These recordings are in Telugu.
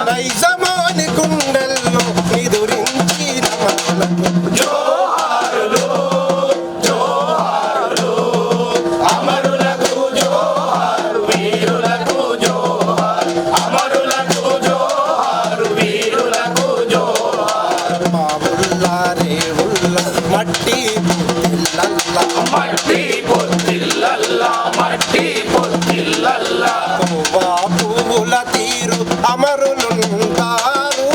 నైజమాని గుండెల్లో నిదురించిన మనలకు జోహారులు జోహారులు అమరులకు జోహారు వీరులకు జోహారు అమరులకు జోహారు వీరులకు జోహారు బాబుల్లా రేవుల్ల మట్టి పొత్తిళ్ళల్లా మట్టి పొత్తిళ్ళల్లా మట్టి పొత్తిళ్ళల్లా పువ్వా పువ్వుల తీరు అమరులుంటారు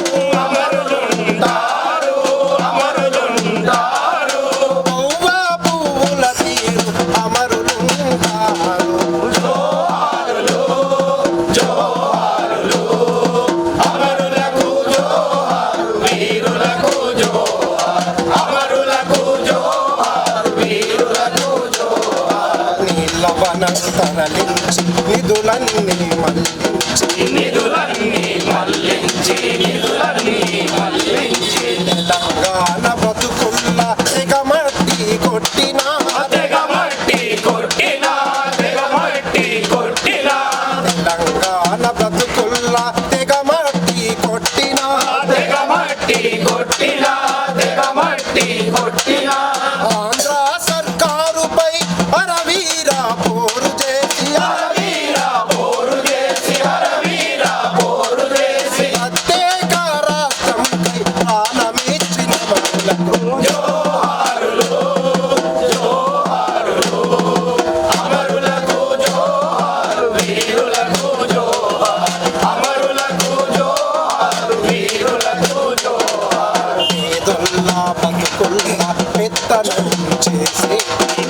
అమరులుంటారు అమరులుంటారు పువ్వా పువ్వుల తీరు అమరులుంటారు జోహారులు జోహారులు అమరులకు జోహారు వీరులకు జోహారు అమరులకు జోహారు వీరులకు జోహారు నీళ్ళ వనరు తరలించి నిధులన్నీ మళ్ళించి నిధులన్నీ మళ్ళించి నిధులన్నీ మళ్ళించి తెలంగాణ బతుకుల్ల తెగమట్టి కొట్టినా తెగమట్టి కొట్టినా తెగమట్టి కొట్టినా తెలంగాణ బతుకుల్ల తెగమట్టి కొట్టినా తెగమట్టి కొట్టినా తెగమట్టి కొట్టినా ఆంధ్ర సర్కారుపై అరవీర పోరు చేసి హరవీర పోరు చేసి హరవీర పోరు చేసి ప్రత్యేక రాష్ట్రంపై ప్రాణమిచ్చిన మనలకు జోహారులు జోహారులు అమరులకు జోహారు వీరులకు జోహారు అమరులకు జోహారు వీరులకు జోహారు పేదొల్ల బతుకుల్ల పెత్తనం చేసి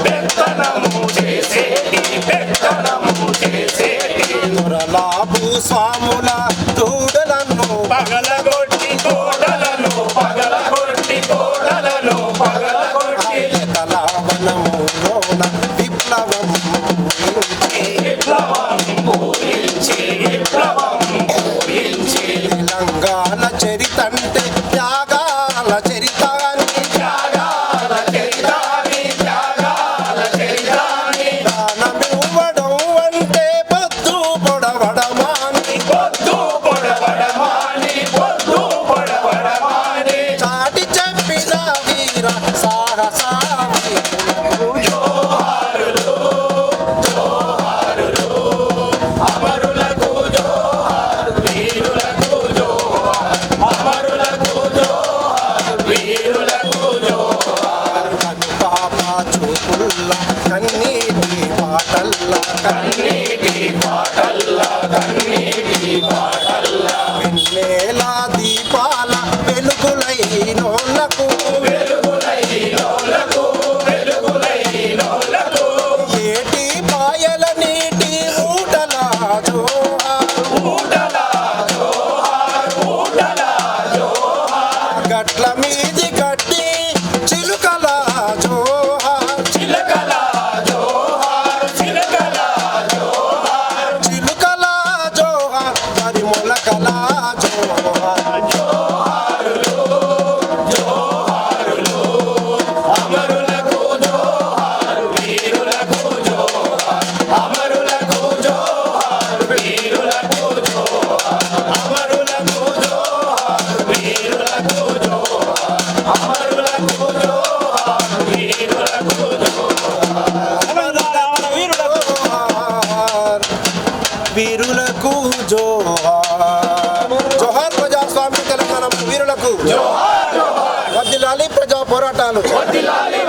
పెత్తనము చేసేటి పెత్తనము చేసేటి దొరలా భూస్వాముల తోడలను పగలగొట్టి కోడలను పగలగొట్టి కోడలను పగలగొట్టి వనములోన విప్లవం పూరించి విప్లవం పూరించి విప్లవం పూరించి తెలంగాణ చరితంటే త్యాగాల చరితాన్ని త్యాగాల చరితాని త్యాగాల చరితాని దానమివ్వడం అంటే పొద్దు పొడవడమాని పొద్దు పొడవడమాని పొద్దు పొడవడమాని చాటి చెప్పిన వీర సాహసాలకు జోహారులు జోహారులు అమరులకు జోహారు వీరులకు జోహారు అమరులకు జోహారు వీరులకు జోహారు కనుపాప చూపుల్ల కన్నీటి పాటల్ల కన్నీటి పాటల్లా కన్నీటి పాటల్లా వెన్నెల దీపాల వెలుగులైనోళ్లకు వెలుగులైనోళ్లకు వెలుగులైనోళ్లకు ఏటి పాయల నీటి ఊటల జోహారు ఊటల జోహారు ఊటల జోహారు గట్ల మీది గడ్డి చిలుకల జోహారు చిలకల జోహారు చిలకల జోహారు చిలుకల జోహార్ మరి మొలకల జోహార్ జోహారులు జోహారులు అమరులకు జోహారు వీరులకు జోహారు అమరులకు జోహారు వీరులకు జోహారు అమరులకు జోహారు వీరులకు జోహారు అమరులకు జోహారు వీరులకు వీరులకు జోహార్ జోహార్ ప్రజాస్వామ్య తెలంగాణ వీరులకు జోహార్ జోహార్ వర్ధిల్లాలి ప్రజా పోరాటాలు వర్ధిల్లాలి